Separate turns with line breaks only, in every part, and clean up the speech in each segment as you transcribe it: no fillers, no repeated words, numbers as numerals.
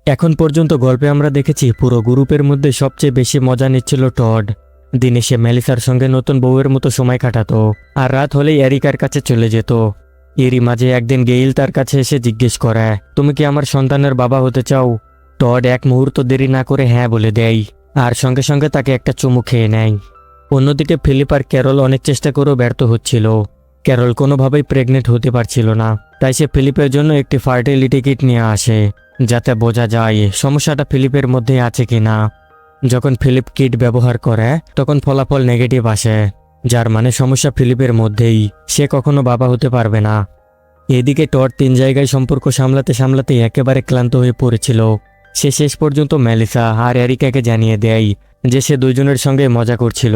এখন পর্যন্ত গল্পে আমরা দেখেছি পুরো গ্রুপের মধ্যে সবচেয়ে বেশি মজা নিচ্ছিল টড। দিনে সে মেলিসার সঙ্গে নতুন বউয়ের মতো সময় কাটাতো, আর রাত হলেই এরিকার কাছে চলে যেত। এরই মাঝে একদিন গেইল তার কাছে এসে জিজ্ঞেস করে, তুমি কি আমার সন্তানের বাবা হতে চাও? টড এক মুহূর্ত দেরি না করে হ্যাঁ বলে দেয়, আর সঙ্গে সঙ্গে তাকে একটা চুমু খেয়ে নেয়। অন্যদিকে ফিলিপ আর ক্যারল অনেক চেষ্টা করেও ব্যর্থ হচ্ছিল। ক্যারল কোনোভাবেই প্রেগনেন্ট হতে পারছিল না, তাই সে ফিলিপের জন্য একটি ফার্টিলিটি কিট নিয়ে আসে, যাতে বোঝা যায় সমস্যাটা ফিলিপের মধ্যে আছে কিনা। যখন ফিলিপ কিট ব্যবহার করে তখন ফলাফল নেগেটিভ আসে, যার মানে সমস্যা ফিলিপের মধ্যেই, সে কখনো বাবা হতে পারবে না। এদিকে টড 3 জায়গায় সম্পর্ক সামলাতে সামলাতে একেবারে ক্লান্ত হয়ে পড়েছিল। সে শেষ পর্যন্ত মেলিসা আর এরিকাকে জানিয়ে দেয় যে সে দুজনের সঙ্গে মজা করছিল,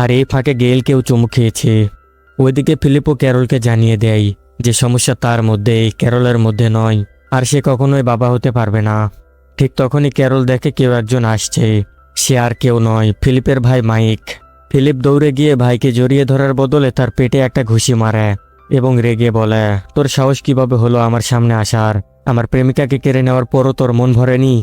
আর এই ফাঁকে গেইলকেও চুমু খেয়েছে। ওইদিকে ফিলিপও ক্যারলকে জানিয়ে দেয় যে সমস্যা তার মধ্যে, ক্যারলের মধ্যে নয়, আর সে কখনোই বাবা হতে পারবে না। ঠিক তখনই ক্যারল দেখে কেউ একজন আসছে। সে আর কেউ নয়, ফিলিপের ভাই মাইক। ফিলিপ দৌড়ে গিয়ে ভাইকে জড়িয়ে ধরার বদলে তার পেটে একটা ঘুষি মারে এবং রেগে বলে, তোর সাহস কিভাবে হলো আমার সামনে আসার? আমার প্রেমিকাকে কেড়ে নেওয়ার পরও তোর মন ভরেনি?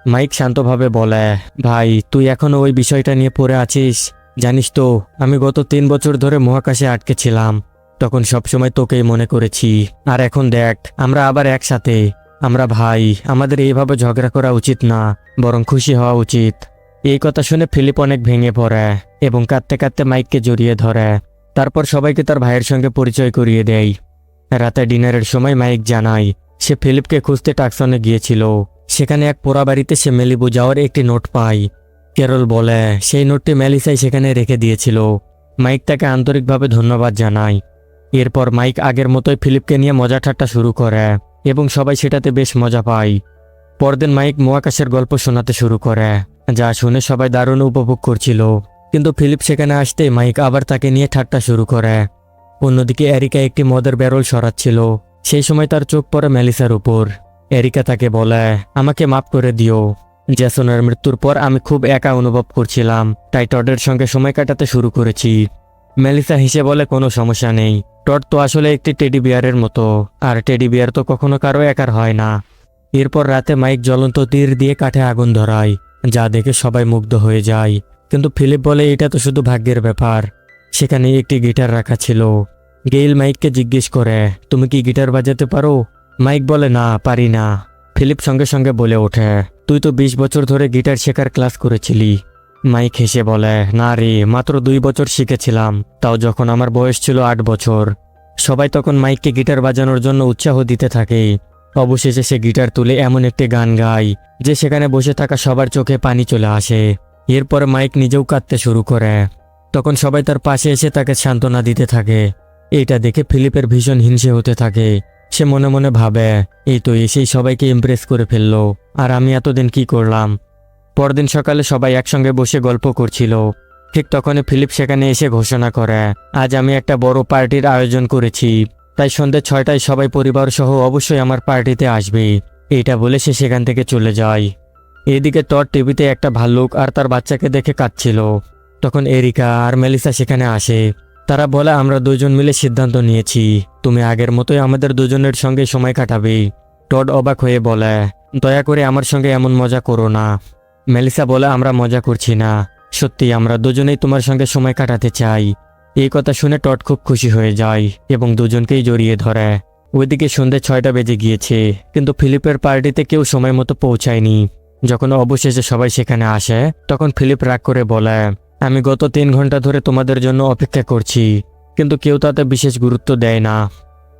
মাইক শান্তভাবে বলে, ভাই তুই এখনো ওই বিষয়টা নিয়ে পড়ে আছিস? জানিস তো আমি গত 3 বছর ধরে মহাকাশে আটকে ছিলাম, তখন সবসময় তোকেই মনে করেছি। আর এখন দেখ, আমরা আবার একসাথে, আমরা ভাই, আমাদের এইভাবে ঝগড়া করা উচিত না, বরং খুশি হওয়া উচিত। এই কথা শুনে ফিলিপ অনেক ভেঙে পড়ে এবং কাঁদতে কাঁদতে মাইককে জড়িয়ে ধরে। তারপর সবাইকে তার ভাইয়ের সঙ্গে পরিচয় করিয়ে দেয়। রাতে ডিনারের সময় মাইক জানায় সে ফিলিপকে খুঁজতে টাকসনে গিয়েছিল। সেখানে এক পোড়া বাড়িতে সে মেলিবু যাওয়ার একটি নোট পায়। ক্যারল বলে সেই নোটটি মেলিসাই সেখানে রেখে দিয়েছিল। মাইক তাকে আন্তরিকভাবে ধন্যবাদ জানায়। এরপর মাইক আগের মতোই ফিলিপকে নিয়ে মজা ঠাট্টা শুরু করে এবং সবাই সেটাতে বেশ মজা পায়। পরদিন মাইক মহাকাশের গল্প শোনাতে শুরু করে, যা শুনে সবাই দারুণ উপভোগ করছিল। কিন্তু ফিলিপ সেখানে আসতেই মাইক আবার তাকে নিয়ে ঠাট্টা শুরু করে। অন্যদিকে এরিকা একটি মদের ব্যারল সরাচ্ছিল। সেই সময় তার চোখ পড়ে মেলিসার উপর। এরিকা তাকে বলে, আমাকে মাফ করে দিও। জ্যাসনের মৃত্যুর পর আমি খুব একা অনুভব করছিলাম, তাই টডের সঙ্গে সময় কাটাতে শুরু করেছি। মেলিসা হেসে বলে, কোনো সমস্যা নেই, টড তো আসলে একটি টেডি বিয়ারের মতো, আর টেডি বিয়ার তো কখনো কারো একার হয় না। এরপর রাতে মাইক জ্বলন্ত তীর দিয়ে কাঠে আগুন ধরায়, যা দেখে সবাই মুগ্ধ হয়ে যায়। কিন্তু ফিলিপ বলে এটা তো শুধু ভাগ্যের ব্যাপার। সেখানে একটি গিটার রাখা ছিল। গেইল মাইককে জিজ্ঞেস করে, তুমি কি গিটার বাজাতে পারো? মাইক বলে, না, পারি না। ফিলিপ সঙ্গে সঙ্গে বলে ওঠে, তুই তো 20 বছর ধরে গিটার শেখার ক্লাস করেছিলি। মাইক হেসে বলে, না রে, মাত্র 2 বছর শিখেছিলাম, তাও যখন আমার বয়স ছিল 8 বছর। সবাই তখন মাইককে গিটার বাজানোর জন্য উৎসাহ দিতে থাকে। অবশেষে সে গিটার তুলে এমন একটি গান গায় যে সেখানে বসে থাকা সবার চোখে পানি চলে আসে। এরপর মাইক নিজেও কাঁদতে শুরু করে। তখন সবাই তার পাশে এসে তাকে সান্ত্বনা দিতে থাকে। এইটা দেখে ফিলিপের ভীষণ হিংসে হতে থাকে। সে মনে মনে ভাবে, এই তো এসেই সবাইকে ইমপ্রেস করে ফেললো, আর আমি এতদিন কি করলাম। পরদিন সকালে সবাই একসঙ্গে বসে গল্প করছিল। ঠিক তখনই ফিলিপ সেখানে এসে ঘোষণা করে, আজ আমি একটা বড় পার্টির আয়োজন করেছি, তাই সন্ধ্যে 6টায় সবাই পরিবার সহ অবশ্যই আমার পার্টিতে আসবে। এইটা বলে সে সেখান থেকে চলে যায়। এদিকে টড টিভিতে একটা ভাল্লুক আর তার বাচ্চাকে দেখে কাঁদছিল। তখন এরিকা আর মেলিসা সেখানে আসে। তারা বলে, আমরা দুজন মিলে সিদ্ধান্ত নিয়েছি, তুমি আগের মতোই আমাদের দুজনের সঙ্গে সময় কাটাবে। টড অবাক হয়ে বলে, দয়া করে আমার সঙ্গে এমন মজা করো না। মেলিসা বলে, আমরা মজা করছি না, সত্যি আমরা দুজনেই তোমার সঙ্গে সময় কাটাতে চাই। এই কথা শুনে টড খুব খুশি হয়ে যায় এবং দুজনকেই জড়িয়ে ধরে। ওইদিকে সন্ধ্যে 6টা বেজে গিয়েছে, কিন্তু ফিলিপের পার্টিতে কেউ সময় মতো পৌঁছায়নি। যখন অবশেষে সবাই সেখানে আসে, তখন ফিলিপ রাগ করে বলে, আমি গত 3 ঘন্টা ধরে তোমাদের জন্য অপেক্ষা করছি, কিন্তু কেউ তাতে বিশেষ গুরুত্ব দেয় না।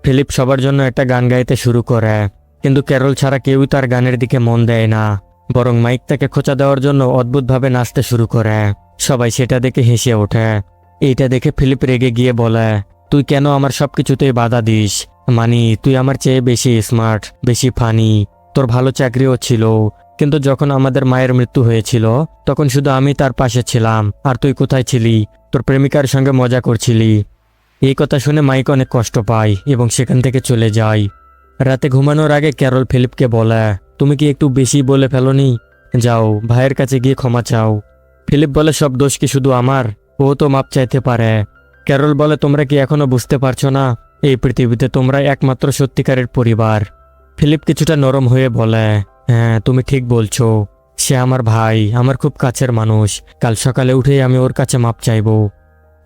ফিলিপ সবার জন্য একটা গান গাইতে শুরু করে, কিন্তু ক্যারল ছাড়া কেউই তার গানের দিকে মন দেয় না, বরং মাইক তাকে খোঁচা দেওয়ার জন্য অদ্ভুতভাবে নাচতে শুরু করে। সবাই সেটা দেখে হেসে ওঠে। এইটা দেখে ফিলিপ রেগে গিয়ে বলে, তুই কেন আমার সবকিছুতেই বাধা দিস? মানি তুই আমার চেয়ে বেশি স্মার্ট, বেশি ফানি, তোর ভালো চাকরিও ছিল, কিন্তু যখন আমাদের মায়ের মৃত্যু হয়েছিল তখন শুধু আমি তার পাশে ছিলাম, আর তুই কোথায় ছিলি? তোর প্রেমিকার সঙ্গে মজা করছিলি। এই কথা শুনে মাইক অনেক কষ্ট পায় এবং সেখান থেকে চলে যায়। রাতে ঘুমানোর আগে ক্যারল ফিলিপকে বলে, তুমি কি একটু বেশি বলে ফেলোনি? যাও ভাইয়ের কাছে গিয়ে ক্ষমা চাও। ফিলিপ বলে, সব দোষ কি শুধু আমার? ও তো মাপ চাইতে পারে। ক্যারল বলে, তোমরা কি এখনো বুঝতে পারছো না? এই পৃথিবীতে তোমরা একমাত্র সত্যিকারের পরিবার। ফিলিপ কিছুটা নরম হয়ে বলে, হ্যাঁ, তুমি ঠিক বলছো। সে আমার ভাই, আমার খুব কাছের মানুষ। কাল সকালে উঠেই আমি ওর কাছে মাপ চাইবো।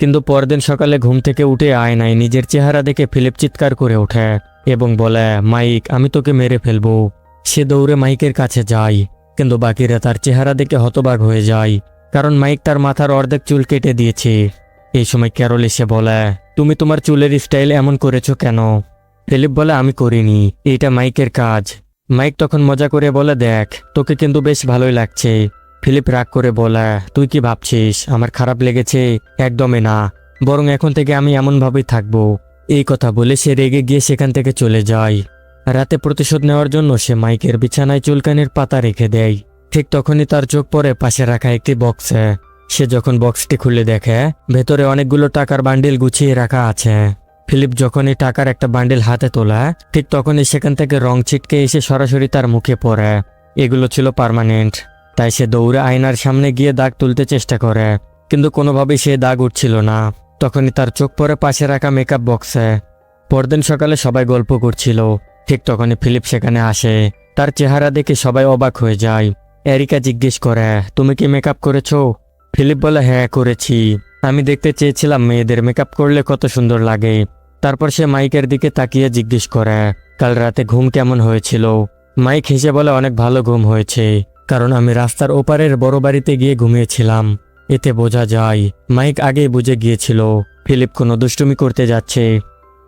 কিন্তু পরদিন সকালে ঘুম থেকে উঠে আয়নায় নিজের চেহারা দেখে ফিলিপ চিৎকার করে ওঠে এবং বলে, মাইক, আমি তোকে মেরে ফেলবো। সে দৌড়ে মাইকের কাছে যায়, কিন্তু বাকিরা তার চেহারা দেখে হতবাক হয়ে যায়, কারণ মাইক তার মাথার অর্ধেক চুল কেটে দিয়েছে। এই সময় ক্যারল এসে বলে, তুমি তোমার চুলের স্টাইল এমন করেছো কেন? ফিলিপ বলে, আমি করিনি, এটা মাইকের কাজ। মাইক তখন মজা করে বলে, দেখ, তোকে কিন্তু বেশ ভালোই লাগছে। ফিলিপ রাগ করে বলে, তুই কি ভাবছিস আমার খারাপ লেগেছে? একদমই না, বরং এখন থেকে আমি এমনভাবেই থাকবো। এই কথা বলে সে রেগে গিয়ে সেখান থেকে চলে যায়। রাতে প্রতিশোধ নেওয়ার জন্য সে মাইকের বিছানায় চুলকানির পাতা রেখে দেয়। ঠিক তখনই তার চোখ পড়ে পাশে রাখা একটি বক্সে। সে যখন বক্সটি খুলে দেখে, ভেতরে অনেকগুলো টাকার বান্ডিল গুছিয়ে রাখা আছে। ফিলিপ যখনই টাকার একটা বান্ডিল হাতে তোলা, ঠিক তখনই সেখান থেকে রং ছিটকে এসে সরাসরি তার মুখে পড়ে। এগুলো ছিল পার্মানেন্ট। তাই সে দৌড়ে আয়নার সামনে গিয়ে দাগ তুলতে চেষ্টা করে, কিন্তু কোনোভাবেই সে দাগ উঠছিল না। তখনই তার চোখ পড়ে পাশে রাখা মেকআপ বক্সে। পরদিন সকালে সবাই গল্প করছিল। ঠিক তখনই ফিলিপ সেখানে আসে। তার চেহারা দেখে সবাই অবাক হয়ে যায়। এরিকা জিজ্ঞেস করে, তুমি কি মেকআপ করেছো? ফিলিপ বলে, হ্যাঁ করেছি। আমি দেখতে চেয়েছিলাম মেয়েদের মেকআপ করলে কত সুন্দর লাগে। তারপর সে মাইকের দিকে তাকিয়ে জিজ্ঞেস করে, কাল রাতে ঘুম কেমন হয়েছিল? মাইক হেসে বলে, অনেক ভালো ঘুম হয়েছে, কারণ আমি রাস্তার ওপারের বড় বাড়িতে গিয়ে ঘুমিয়েছিলাম। এতে বোঝা যায় মাইক আগেই বুঝে গিয়েছিল ফিলিপ কোনো দুষ্টুমি করতে যাচ্ছে।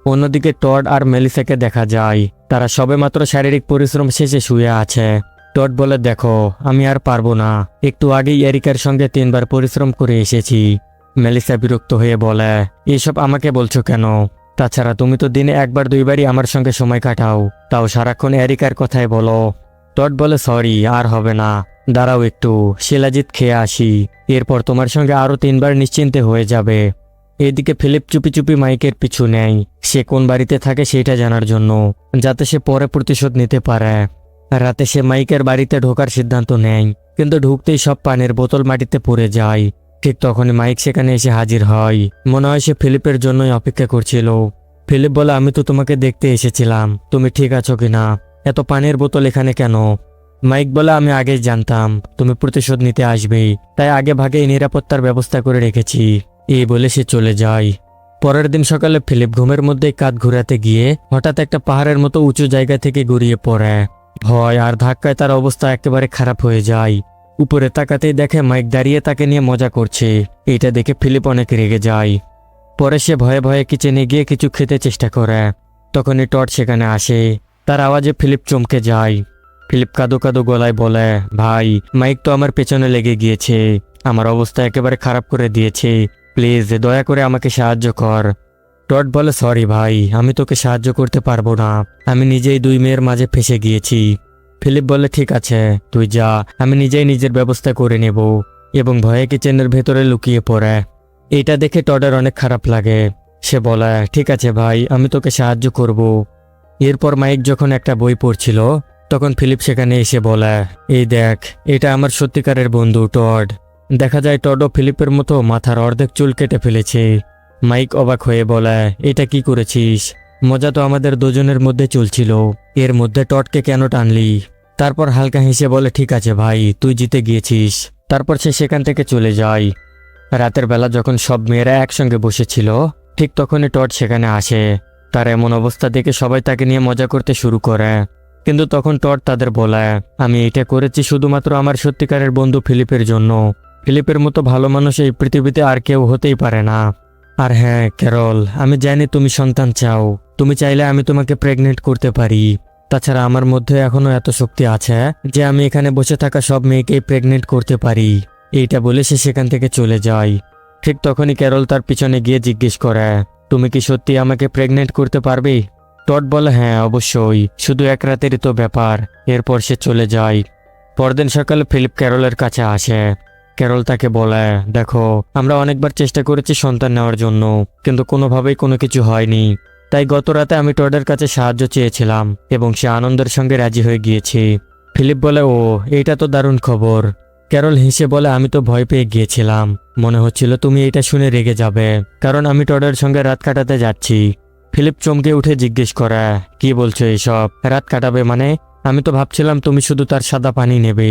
অন্যদিকে টড আর মেলিসাকে দেখা যায়, তারা সবেমাত্র শারীরিক পরিশ্রম শেষে শুয়ে আছে। টড বলে, দেখো, আমি আর পারবো না, একটু আগেই এরিকার সঙ্গে 3 বার পরিশ্রম করে এসেছি। মেলিসা বিরক্ত হয়ে বলে, এসব আমাকে বলছো কেন? তাছাড়া তুমি তো দিনে 1-2 বারই আমার সঙ্গে সময় কাটাও, তাও সারাক্ষণ এরিকার কথাই বলো। টড বলে, সরি, আর হবে না, দাঁড়াও একটু, শিলাজিৎ খেয়ে আসি, এরপর তোমার সঙ্গে আরও 3 বার নিশ্চিন্তে হয়ে যাবে। এদিকে ফিলিপ চুপি চুপি মাইকের পিছু নেয়, সে কোন বাড়িতে থাকে সেটা জানার জন্য, যাতে সে পরে প্রতিশোধ নিতে পারে। রাতে সে মাইকের বাড়িতে ঢোকার সিদ্ধান্ত নেয়, কিন্তু ঢুকতেই সব পানির বোতল মাটিতে পড়ে যায়। ঠিক তখনই মাইক সেখানে এসে হাজির হয়। মনে হয় সে ফিলিপের জন্যই অপেক্ষা করছিল। ফিলিপ বলে, আমি তো তোমাকে দেখতে এসেছিলাম, তুমি ঠিক আছো কিনা? এত পানির বোতল এখানে কেন? মাইক বলে, আমি আগেই জানতাম তুমি প্রতিশোধ নিতে আসবেই, তাই আগে ভাগে নিরাপত্তার ব্যবস্থা করে রেখেছি। এই বলে সে চলে যায়। পরের দিন সকালে ফিলিপ ঘুমের মধ্যে কাঁধ ঘুরাতে গিয়ে হঠাৎ একটা পাহাড়ের মতো উঁচু জায়গা থেকে গড়িয়ে পড়ে। ভয় আর ধাক্কায় তার অবস্থা একেবারে খারাপ হয়ে যায়। উপরে তাকাতেই দেখে মাইক দাঁড়িয়ে তাকে নিয়ে মজা করছে। এটা দেখে ফিলিপ অনেক রেগে যায়। পরে সে ভয়ে ভয়ে কিচেনে গিয়ে কিছু খেতে চেষ্টা করে। তখনই টড সেখানে আসে। তার আওয়াজে ফিলিপ চমকে যায়। ফিলিপ কাঁদো কাঁদো গলায় বলে, ভাই, মাইক তো আমার পেছনে লেগে গিয়েছে, আমার অবস্থা একেবারে খারাপ করে দিয়েছে, প্লিজ দয়া করে আমাকে সাহায্য কর। টড বলে, সরি ভাই, আমি তোকে সাহায্য করতে পারবো না, আমি নিজেই 2 মেয়ের মাঝে ফেসে গিয়েছি। ফিলিপ বলে, ঠিক আছে, তুই যা, আমি নিজেই নিজের ব্যবস্থা করে নেব, এবং ভয়ে কিচেনের ভেতরে লুকিয়ে পড়ে। এটা দেখে টডের অনেক খারাপ লাগে। সে বলে, ঠিক আছে ভাই, আমি তোকে সাহায্য করব। এরপর মাইক যখন একটা বই পড়ছিল, তখন ফিলিপ সেখানে এসে বলে, এই দেখ, এটা আমার সত্যিকারের বন্ধু টড। দেখা যায় টডও ফিলিপের মতো মাথার অর্ধেক চুল কেটে ফেলেছে। মাইক অবাক হয়ে বলে, এটা কি করেছিস? মজা তো আমাদের দুজনের মধ্যে চলছিল, এর মধ্যে টডকে কেন টানলি? তারপর হালকা হেসে বলে, ঠিক আছে ভাই, তুই জিতে গিয়েছিস। তারপর সে সেখান থেকে চলে যায়। রাতের বেলা যখন সব মেয়েরা একসঙ্গে বসেছিল, ঠিক তখনই টড সেখানে আসে। তার এমন অবস্থা দেখে সবাই তাকে নিয়ে মজা করতে শুরু করে। কিন্তু তখন টড তাদের বলে, আমি এটা করেছি শুধুমাত্র আমার সত্যিকারের বন্ধু ফিলিপের জন্য। ফিলিপের মতো ভালো মানুষ এই পৃথিবীতে আর কেউ হতেই পারে না। আর হ্যাঁ ক্যারল, আমি জানি তুমি সন্তান চাও, তুমি চাইলে আমি তোমাকে প্রেগনেন্ট করতে পারি। তাছাড়া আমার মধ্যে এখনো এত শক্তি আছে যে আমি এখানে বসে থাকা সব মেয়েকেই প্রেগনেন্ট করতে পারি। এইটা বলে সে সেখান থেকে চলে যায়। ঠিক তখনই ক্যারল তার পিছনে গিয়ে জিজ্ঞেস করে, তুমি কি সত্যি আমাকে প্রেগনেন্ট করতে পারবে? টড বলে, হ্যাঁ অবশ্যই, শুধু এক রাতেরই তো ব্যাপার। এরপর সে চলে যায়। পরদিন সকালে ফিলিপ ক্যারলের কাছে আসে। ক্যারল তাকে বলে, দেখো, আমরা অনেকবার চেষ্টা করেছি সন্তান নেওয়ার জন্য, কিন্তু কোনোভাবেই কোনো কিছু হয়নি। তাই গত রাতে আমি টডের কাছে সাহায্য চেয়েছিলাম এবং সে আনন্দের সঙ্গে রাজি হয়ে গিয়েছে। ফিলিপ বলে, ও, এইটা তো দারুণ খবর। ক্যারল হেসে বলে, আমি তো ভয় পেয়ে গিয়েছিলাম, মনে হচ্ছিল তুমি এটা শুনে রেগে যাবে, কারণ আমি টডের সঙ্গে রাত কাটাতে যাচ্ছি। ফিলিপ চমকে উঠে জিজ্ঞেস করে, কি বলছো এসব? রাত কাটাবে মানে? আমি তো ভাবছিলাম তুমি শুধু তার সাদা পানি নেবে।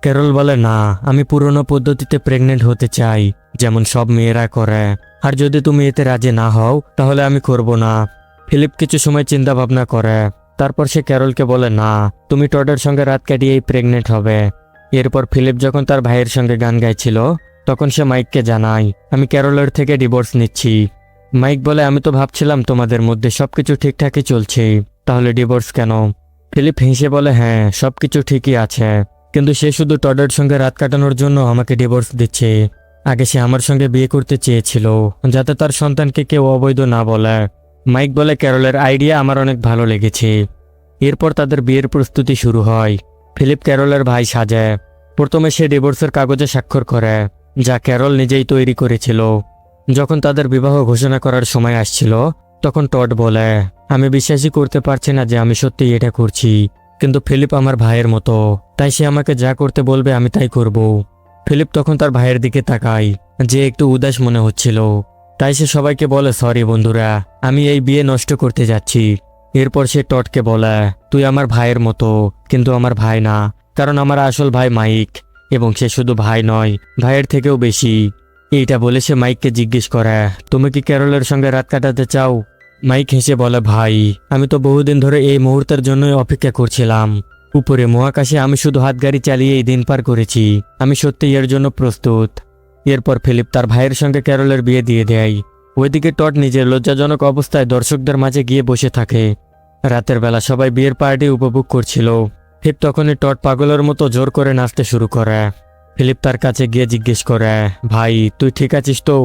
ক্যারল বলে না, আমি পুরনো পদ্ধতিতে প্রেগনেন্ট হতে চাই, যেমন সব মেয়েরা করে। আর যদি তুমি এতে রাজি না হও তাহলে আমি করব না। ফিলিপ কিছু সময় চিন্তা ভাবনা করে, তারপর সে ক্যারলকে বলে না, তুমি টডের সঙ্গে রাত কাটিয়েই প্রেগনেন্ট হবে। এরপর ফিলিপ যখন তার ভাইয়ের সঙ্গে গান গাইছিল তখন সে মাইককে জানায়, আমি ক্যারলের থেকে ডিভোর্স নিচ্ছি। মাইক বলে, আমি তো ভাবছিলাম তোমাদের মধ্যে সবকিছু ঠিকঠাকই চলছে, তাহলে ডিভোর্স কেন? ফিলিপ হেসে বলে, হ্যাঁ সবকিছু ঠিকই আছে, কিন্তু সে শুধু টডের সঙ্গে রাত কাটানোর জন্য আমাকে ডিভোর্স দিচ্ছে। আগে সে আমার সঙ্গে বিয়ে করতে চেয়েছিল, যাতে তার সন্তানকে কেউ অবৈধ না বলে। মাইক বলে, ক্যারলের আইডিয়া আমার অনেক ভালো লেগেছে। এরপর তাদের বিয়ের প্রস্তুতি শুরু হয়। ফিলিপ ক্যারলের ভাই সাজে। প্রথমে সে ডিভোর্সের কাগজে স্বাক্ষর করে, যা ক্যারল নিজেই তৈরি করেছিল। যখন তাদের বিবাহ ঘোষণা করার সময় আসছিল তখন টড বলে, আমি বিশ্বাসই করতে পারছি না যে আমি সত্যি এটা করছি, কিন্তু ফিলিপ আমার ভাইয়ের মতো, তাই সে আমাকে যা করতে বলবে আমি তাই করব। ফিলিপ তখন তার ভাইয়ের দিকে তাকায়, যে একটু উদাস মনে হচ্ছিল। তাই সে সবাইকে বলে, সরি বন্ধুরা, আমি এই বিয়ে নষ্ট করতে যাচ্ছি। এরপর সে টডকে বলে, তুই আমার ভাইয়ের মতো, কিন্তু আমার ভাই না, কারণ আমার আসল ভাই মাইক, এবং সে শুধু ভাই নয়, ভাইয়ের থেকেও বেশি। এইটা বলে সে মাইককে জিজ্ঞেস করে, তুমি কি ক্যারলের সঙ্গে রাত কাটাতে চাও? মাইক হেসে বলে, ভাই আমি তো বহুদিন ধরে এই মুহূর্তের জন্যই অপেক্ষা করছিলাম। উপরে মহাকাশে আমি শুধু হাতগাড়ি চালিয়ে এই দিন পার করেছি, আমি সত্যি এর জন্য প্রস্তুত। এরপর ফিলিপ তার ভাইয়ের সঙ্গে ক্যারলের বিয়ে দিয়ে দেয়। ওইদিকে টড নিজের লজ্জাজনক অবস্থায় দর্শকদের মাঝে গিয়ে বসে থাকে। রাতের বেলা সবাই বিয়ের পার্টি উপভোগ করছিল। ফিলিপ তখনই টড পাগলের মতো জোর করে নাচতে শুরু করে। ফিলিপ তার কাছে গিয়ে জিজ্ঞেস করে, ভাই তুই ঠিক আছিস তো?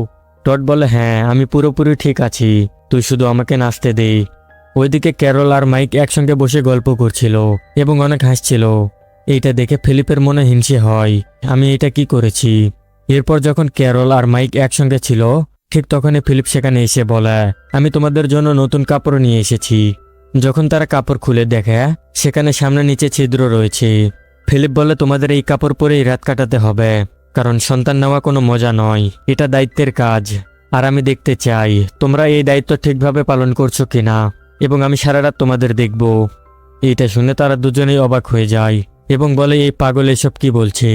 টড বলে, হ্যাঁ আমি পুরোপুরি ঠিক আছি, তুই শুধু আমাকে নাচতে দে। ওইদিকে ক্যারল আর মাইক একসঙ্গে বসে গল্প করছিল এবং অনেক হাসছিল। এইটা দেখে ফিলিপের মনে হিংসে হয়, আমি এটা কি করেছি। এরপর যখন ক্যারল আর মাইক একসঙ্গে ছিল ঠিক তখনই ফিলিপ সেখানে এসে বলে, আমি তোমাদের জন্য নতুন কাপড় নিয়ে এসেছি। যখন তারা কাপড় খুলে দেখে সেখানে সামনে নিচে ছিদ্র রয়েছে। ফিলিপ বলে, তোমাদের এই কাপড় পরেই রাত কাটাতে হবে, কারণ সন্তান নেওয়া কোনো মজা নয়, এটা দায়িত্বের কাজ। আর আমি দেখতে চাই তোমরা এই দায়িত্ব ঠিকভাবে পালন করছো কিনা, এবং আমি সারা রাত তোমাদের দেখব। এইটা শুনে তারা দুজনেই অবাক হয়ে যায় এবং বলে, এই পাগল এসব কি বলছে।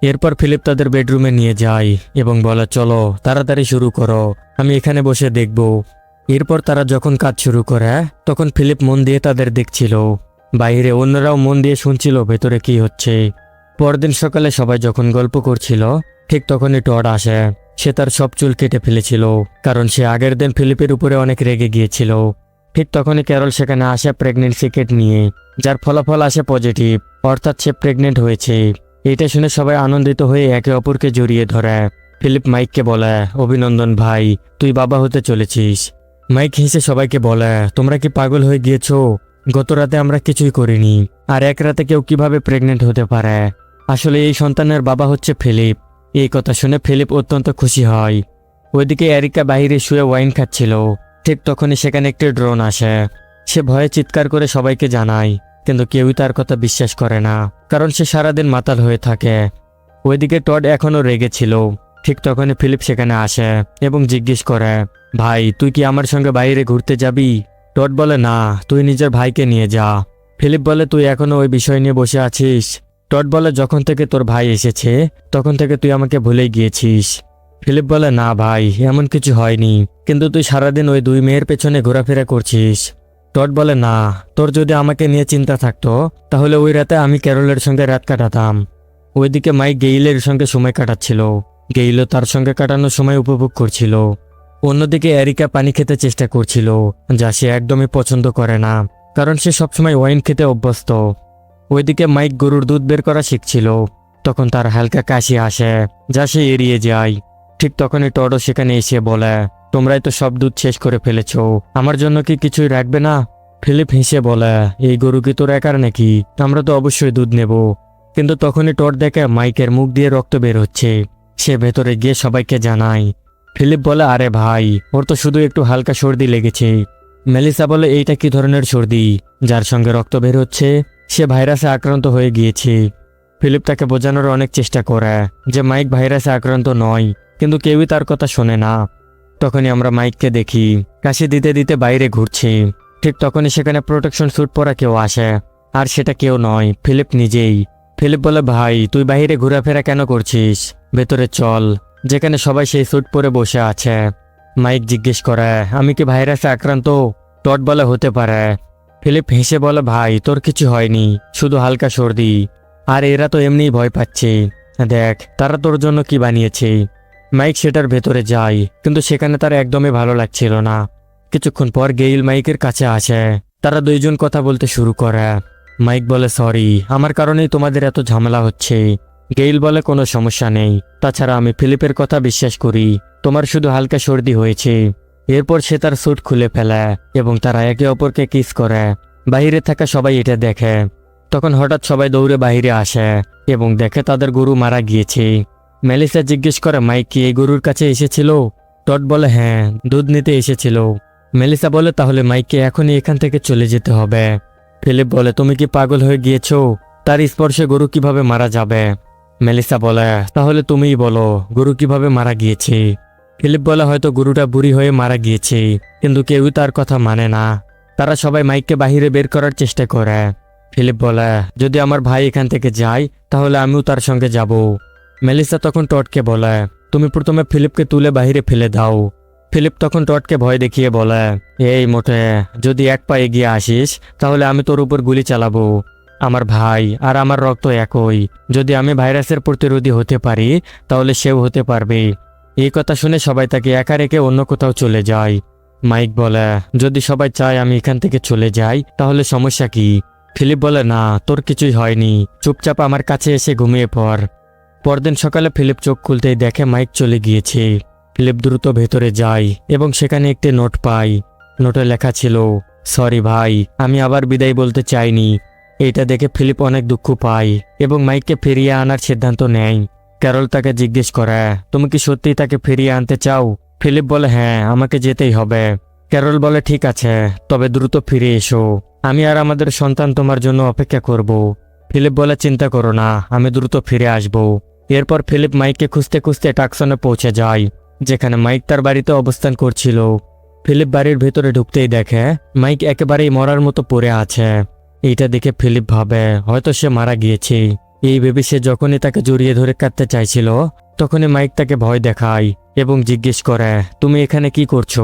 এরপর ফিলিপ তাদের বেডরুমে নিয়ে যায় এবং বলে, চলো তাড়াতাড়ি শুরু করো, আমি এখানে বসে দেখব। এরপর তারা যখন কাজ শুরু করে তখন ফিলিপ মন দিয়ে তাদের দেখছিল। বাইরে অন্যরাও মন দিয়ে শুনছিল ভেতরে কি হচ্ছে। পরদিন সকালে সবাই যখন গল্প করছিল ঠিক তখনই টড আসে। সে তার সব চুল কেটে ফেলেছিল, কারণ সে আগের দিন ফিলিপের উপরে অনেক রেগে গিয়েছিল। ঠিক তখনই ক্যারল সেখানে আসে প্রেগনেন্সি কিট নিয়ে, যার ফলাফল আসে পজিটিভ, অর্থাৎ সে প্রেগনেন্ট হয়েছে। এটা শুনে সবাই আনন্দিত হয়ে একে অপরকে জড়িয়ে ধরে। ফিলিপ মাইককে বলে, অভিনন্দন ভাই, তুই বাবা হতে চলেছিস। মাইক হেসে সবাইকে বলে, তোমরা কি পাগল হয়ে গিয়েছো? গত রাতে আমরা কিছুই করিনি, আর এক রাতে কেউ কিভাবে প্রেগনেন্ট হতে পারে? আসলে এই সন্তানের বাবা হচ্ছে ফিলিপ। এই কথা শুনে ফিলিপ অত্যন্ত খুশি হয়। ওইদিকে এরিকা বাইরে শুয়ে ওয়াইন খাচ্ছিল। ঠিক তখনই সেখানে একটি ড্রোন আসে। সে ভয়ে চিৎকার করে সবাইকে জানায়, কিন্তু কেউই তার কথা বিশ্বাস করে না, কারণ সে সারাদিন মাতাল হয়ে থাকে। ওইদিকে টড এখনও রেগেছিল। ঠিক তখনই ফিলিপ সেখানে আসে এবং জিজ্ঞেস করে, ভাই তুই কি আমার সঙ্গে বাইরে ঘুরতে যাবি? টড বলে, না, তুই নিজের ভাইকে নিয়ে যা। ফিলিপ বলে, তুই এখনো ওই বিষয় নিয়ে বসে আছিস? টড বলে, যখন থেকে তোর ভাই এসেছে তখন থেকে তুই আমাকে ভুলেই গিয়েছিস। ফিলিপ বলে, না ভাই, এমন কিছু হয়নি, কিন্তু তুই সারাদিন ওই দুই মেয়ের পেছনে ঘোরাফেরা করছিস। টড বলে, না, তোর যদি আমাকে নিয়ে চিন্তা থাকতো তাহলে ওই রাতে আমি ক্যারলের সঙ্গে রাত কাটাতাম। ওইদিকে মাইক গেইলের সঙ্গে সময় কাটাচ্ছিল। গেইলও তার সঙ্গে কাটানোর সময় উপভোগ করছিল। অন্যদিকে এরিকা পানি খেতে চেষ্টা করছিল, যা সে একদমই পছন্দ করে না, কারণ সে সবসময় ওয়াইন খেতে অভ্যস্ত। ওইদিকে মাইক গরুর দুধ বের করা শিখছিল। তখন তার হালকা কাশি আসে, যা সে এড়িয়ে যায়। ঠিক তখনই টডও সেখানে এসে বলে, তোমরাই তো সব দুধ শেষ করে ফেলেছ, আমার জন্য কি কিছুই রাখবে না? ফিলিপ হেসে বলে, এই গরু কি তোর একার নাকি? আমরা তো অবশ্যই দুধ নেব। কিন্তু তখনই টড দেখে মাইকের মুখ দিয়ে রক্ত বের হচ্ছে। সে ভেতরে গিয়ে সবাইকে জানায়। ফিলিপ বলে, আরে ভাই, ওর তো শুধু একটু হালকা সর্দি লেগেছে। মেলিসা বলে, এইটা কি ধরনের সর্দি যার সঙ্গে রক্ত বের হচ্ছে? সে ভাইরাসে আক্রান্ত হয়ে গিয়েছে। ফিলিপ তাকে বোঝানোর অনেক চেষ্টা করে যে মাইক ভাইরাসে আক্রান্ত নয়, কিন্তু কেউই তার কথা শোনে না। তখনই আমরা মাইককে দেখি কাশি দিতে দিতে বাইরে ঘুরছে। ঠিক তখনই সেখানে প্রোটেকশন স্যুট পরা কেউ আসে। আর সেটা কেউ নয়, ফিলিপ নিজেই। ফিলিপ বলে, ভাই তুই বাইরে ঘোরাফেরা কেন করছিস? ভেতরে চল, যেখানে সবাই সেই স্যুট পরে বসে আছে। মাইক জিজ্ঞেস করে, আমি কি ভাইরাসে আক্রান্ত? টড বলে, হতে পারে। ফিলিপ হেসে বলে, ভাই তোর কিছু হয়নি, শুধু হালকা সর্দি। আর এরা তো এমনিই ভয় পাচ্ছে, দেখ তারা তোর জন্য কি বানিয়েছে। মাইক সেটার ভেতরে যায়, কিন্তু সেখানে তার একদমই ভালো লাগছিল না। কিছুক্ষণ পর গেইল মাইকের কাছে আসে। তারা দুইজন কথা বলতে শুরু করে। মাইক বলে, সরি, আমার কারণেই তোমাদের এত ঝামেলা হচ্ছে। গেইল বলে, কোনো সমস্যা নেই, তাছাড়া আমি ফিলিপের কথা বিশ্বাস করি, তোমার শুধু হালকা সর্দি হয়েছে। এরপর সে তার স্যুট খুলে ফেলে এবং তারা একে অপরকে কিস করে। বাইরে থাকা সবাই এটা দেখে। তখন হঠাৎ সবাই দৌড়ে বাইরে আসে এবং দেখে তাদের গরু মারা গিয়েছে। মেলিসা জিজ্ঞেস করে, মাইক কি এই গরুর কাছে এসেছিল? টড বলে, হ্যাঁ, দুধ নিতে এসেছিল। মেলিসা বলে, তাহলে মাইককে এখনই এখান থেকে চলে যেতে হবে। ফিলিপ বলে, তুমি কি পাগল হয়ে গিয়েছো? তার স্পর্শে গরু কিভাবে মারা যাবে? মেলিসা বলে, তাহলে তুমিই বলো, গরু কিভাবে মারা গিয়েছে? ফিলিপ বলে, হয়তো গরুটা বুড়ি হয়ে মারা গিয়েছে, কিন্তু কেউই তার কথা মানে না। তারা সবাই মাইককে বাহিরে বের করার চেষ্টা করে। ফিলিপ বলে, যদি আমার ভাই এখান থেকে যায় তাহলে আমিও তার সঙ্গে যাব। মেলিসা তখন টডকে বলে, তুমি প্রথমে ফিলিপকে তুলে বাহিরে ফেলে দাও। ফিলিপ তখন টডকে ভয় দেখিয়ে বলে, এই মোটে, যদি এক পা এগিয়ে আসিস তাহলে আমি তোর উপর গুলি চালাবো। আমার ভাই আর আমার রক্ত একই, যদি আমি ভাইরাসের প্রতিরোধী হতে পারি তাহলে সেও হতে পারবে। এই কথা শুনে সবাই তাকে একা রেখে অন্য কোথাও চলে যায়। মাইক বলে, যদি সবাই চায় আমি এখান থেকে চলে যাই তাহলে সমস্যা কি? ফিলিপ বলে, না, তোর কিছুই হয়নি, চুপচাপ আমার কাছে এসে ঘুমিয়ে পড়। পরদিন সকালে ফিলিপ চোখ খুলতেই দেখে মাইক চলে গিয়েছে। ফিলিপ দ্রুত ভেতরে যায় এবং সেখানে একটি নোট পায়। নোটে লেখা ছিল, সরি ভাই, আমি আবার বিদায় বলতে চাইনি। এইটা দেখে ফিলিপ অনেক দুঃখ পায় এবং মাইককে ফিরিয়ে আনার সিদ্ধান্ত নেয়। ক্যারল তাকে জিজ্ঞেস করে, তুমি কি সত্যিই তাকে ফিরিয়ে আনতে চাও? ফিলিপ বলে, হ্যাঁ, আমাকে যেতেই হবে। ক্যারল বলে, ঠিক আছে, তবে দ্রুত ফিরে এসো, আমি আর আমাদের সন্তান তোমার জন্য অপেক্ষা করব। ফিলিপ বলে, চিন্তা করো না, আমি দ্রুত ফিরে আসব। এরপর ফিলিপ মাইককে খুঁজতে খুঁজতে টাকসনে পৌঁছে যায়, যেখানে মাইক তার বাড়িতে অবস্থান করছিল। ফিলিপ বাড়ির ভেতরে ঢুকতেই দেখে মাইক একেবারেই মরার মতো পড়ে আছে। এইটা দেখে ফিলিপ ভাবে হয়তো সে মারা গিয়েছে। এই ভেবে সে যখনই তাকে জড়িয়ে ধরে কাঁদতে চাইছিল তখনই মাইক তাকে ভয় দেখায় এবং জিজ্ঞেস করে, তুমি এখানে কি করছো?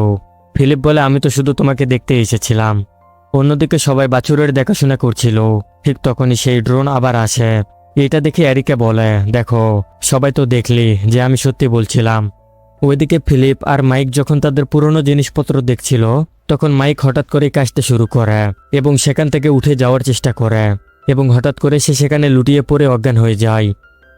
ফিলিপ বলে, আমি তো শুধু তোমাকে দেখতে এসেছিলাম। অন্যদিকে সবাই বাছুরের দেখাশোনা করছিল। ঠিক তখনই সেই ড্রোন আবার আসে। এটা দেখে এরিকা বলে, দেখো, সবাই তো দেখলি যে আমি সত্যি বলছিলাম। ওইদিকে ফিলিপ আর মাইক যখন তাদের পুরনো জিনিসপত্র দেখছিল তখন মাইক হঠাৎ করে কাশতে শুরু করে এবং সেখান থেকে উঠে যাওয়ার চেষ্টা করে এবং হঠাৎ করে সে সেখানে লুটিয়ে পড়ে অজ্ঞান হয়ে যায়।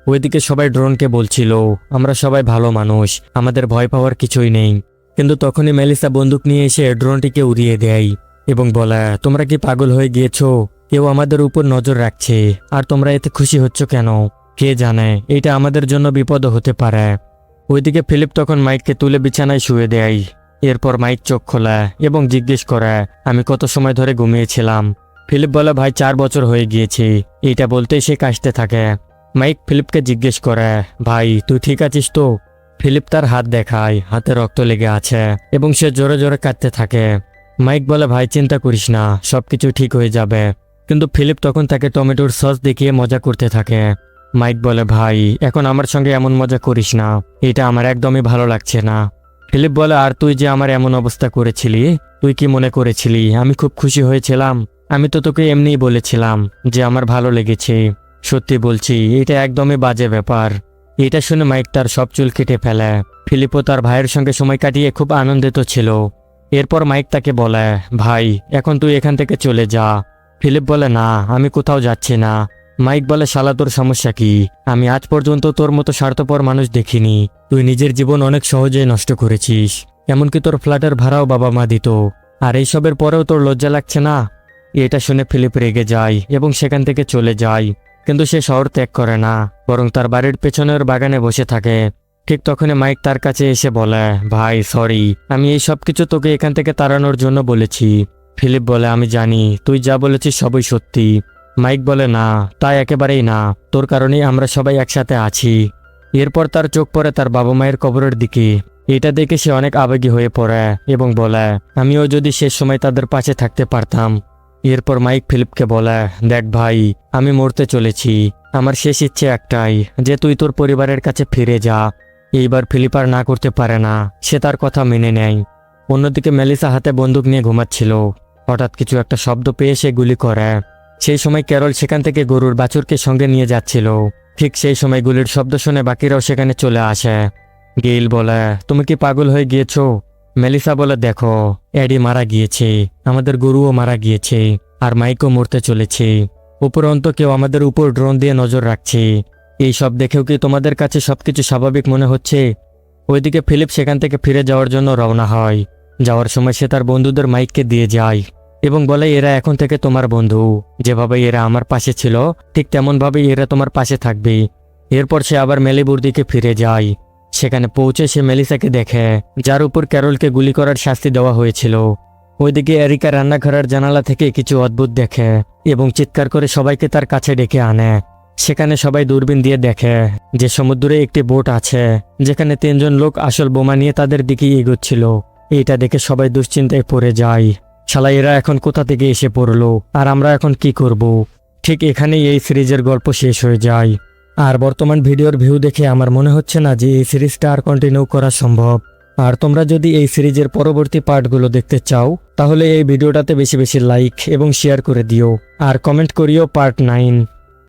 ওইদিকে সবাই ড্রোনকে বলছিল, আমরা সবাই ভালো মানুষ, আমাদের ভয় পাওয়ার কিছুই নেই। কিন্তু তখনই মেলিসা বন্দুক নিয়ে এসে ড্রোনটিকে উড়িয়ে দেয় এবং বলে, তোমরা কি পাগল হয়ে গিয়েছো? কেউ আমাদের উপর নজর রাখছে আর তোমরা এতে খুশি হচ্ছ কেন? কে জানে, এটা আমাদের জন্য বিপদ হতে পারে। ওইদিকে ফিলিপ তখন মাইককে তুলে বিছানায় শুয়ে দেয়। এরপর মাইক চোখ খোলা এবং জিজ্ঞেস করে, আমি কত সময় ধরে ঘুমিয়েছিলাম? ফিলিপ বলে, ভাই 4 বছর হয়ে গিয়েছে। এইটা বলতেই সে কাশতে থাকে। মাইক ফিলিপকে জিজ্ঞেস করে, ভাই তুই ঠিক আছিস তো? ফিলিপ তার হাত দেখায়, হাতে রক্ত লেগে আছে এবং সে জোরে জোরে কাঁদতে থাকে। মাইক বলে, ভাই চিন্তা করিস না, সবকিছু ঠিক হয়ে যাবে। কিন্তু ফিলিপ তখন তাকে টমেটোর সস দেখিয়ে মজা করতে থাকে। মাইক বলে, ভাই এখন আমার সঙ্গে এমন মজা করিস না, এটা আমার একদমই ভালো লাগছে না। ফিলিপ বলে, আর তুই যে আমার এমন অবস্থা করেছিলি, তুই কি মনে করেছিলি আমি খুব খুশি হয়েছিলাম? আমি তো তোকে এমনিই বলেছিলাম যে আমার ভালো লেগেছে। সত্যি বলছি, এটা একদমই বাজে ব্যাপার। এটা শুনে মাইক তার সব চুল কেটে ফেলে। ফিলিপও তার ভাইয়ের সঙ্গে সময় কাটিয়ে খুব আনন্দিত ছিল। এরপর মাইক তাকে বলে, ভাই এখন তুই এখান থেকে চলে যা। ফিলিপ বলে, না, আমি কোথাও যাচ্ছি না। মাইক বলে, শালা তোর সমস্যা কি? আমি আজ পর্যন্ত তোর মতো স্বার্থপর মানুষ দেখিনি। তুই নিজের জীবন অনেক সহজেই নষ্ট করেছিস, এমনকি তোর ফ্ল্যাটের ভাড়াও বাবা মা দিত, আর এইসবের পরেও তোর লজ্জা লাগছে না? এটা শুনে ফিলিপ রেগে যায় এবং সেখান থেকে চলে যায়। কিন্তু সে শহর ত্যাগ করে না, বরং তার বাড়ির পেছনের বাগানে বসে থাকে। ঠিক তখনই মাইক তার কাছে এসে বলে, ভাই সরি, আমি এই সব কিছু তোকে এখান থেকে তাড়ানোর জন্য বলেছি। ফিলিপ বলে, আমি জানি তুই যা বলেছিস সবই সত্যি। মাইক বলে, না, তাই একেবারেই না, তোর কারণেই আমরা সবাই একসাথে আছি। এরপর তার চোখ পড়ে তার বাবা মায়ের কবরের দিকে। এটা দেখে সে অনেক আবেগী হয়ে পড়ে এবং বলে, আমিও যদি শেষ সময় তাদের পাশে থাকতে পারতাম। এরপর মাইক ফিলিপকে বলে, দেখ ভাই, আমি মরতে চলেছি, আমার শেষ ইচ্ছে একটাই যে তুই তোর পরিবারের কাছে ফিরে যা। এইবার ফিলিপ আর না করতে পারে না, সে তার কথা মেনে নেয়। অন্যদিকে মেলিসা হাতে বন্দুক নিয়ে ঘুমাচ্ছিল। হঠাৎ কিছু একটা শব্দ পেয়ে সে গুলি করে। সেই সময় ক্যারল সেখান থেকে গরুর বাছুরকে সঙ্গে নিয়ে যাচ্ছিল। ঠিক সেই সময় গুলির শব্দ শুনে বাকিরাও সেখানে চলে আসে। গেইল বলে, তুমি কি পাগল হয়ে গিয়েছো? মেলিসা বলে, দেখো, এডি মারা গিয়েছে, আমাদের গরুও মারা গিয়েছে, আর মাইকও মরতে চলেছে। উপরন্ত কেউ আমাদের উপর ড্রোন দিয়ে নজর রাখছে। এই সব দেখেও কি তোমাদের কাছে সবকিছু স্বাভাবিক মনে হচ্ছে? ওইদিকে ফিলিপ সেখান থেকে ফিরে যাওয়ার জন্য রওনা হয়। যাওয়ার সময় সে তার বন্ধুদের মাইককে দিয়ে যায় এবং বলে, এরা এখন থেকে তোমার বন্ধু। যেভাবে এরা আমার পাশে ছিল ঠিক তেমনভাবেই এরা তোমার পাশে থাকবে। এরপর সে আবার মেলিবুর দিকে ফিরে যায়। সেখানে পৌঁছে সে মেলিসাকে দেখে, যার উপর ক্যারলকে গুলি করার শাস্তি দেওয়া হয়েছিল। ওইদিকে এরিকা রান্নাঘরের জানালা থেকে কিছু অদ্ভুত দেখে এবং চিৎকার করে সবাইকে তার কাছে ডেকে আনে। সেখানে সবাই দূরবীন দিয়ে দেখে যে সমুদ্রে একটি বোট আছে, যেখানে 3 জন লোক আসল বোমা নিয়ে তাদের দিকে এগোচ্ছিল। এইটা দেখে সবাই দুশ্চিন্তায় পড়ে যায়। শালা, এরা এখন কোথা থেকে এসে পড়লো, আর আমরা এখন কি করব? ঠিক এখানেই এই সিরিজের গল্প শেষ হয়ে যায়। আর বর্তমান ভিডিওর ভিউ দেখে আমার মনে হচ্ছে না যে এই সিরিজটা আর কন্টিনিউ করা সম্ভব। আর তোমরা যদি এই সিরিজের পরবর্তী পার্টগুলো দেখতে চাও, তাহলে এই ভিডিওটাতে বেশি বেশি লাইক এবং শেয়ার করে দিও, আর কমেন্ট করিও পার্ট 9।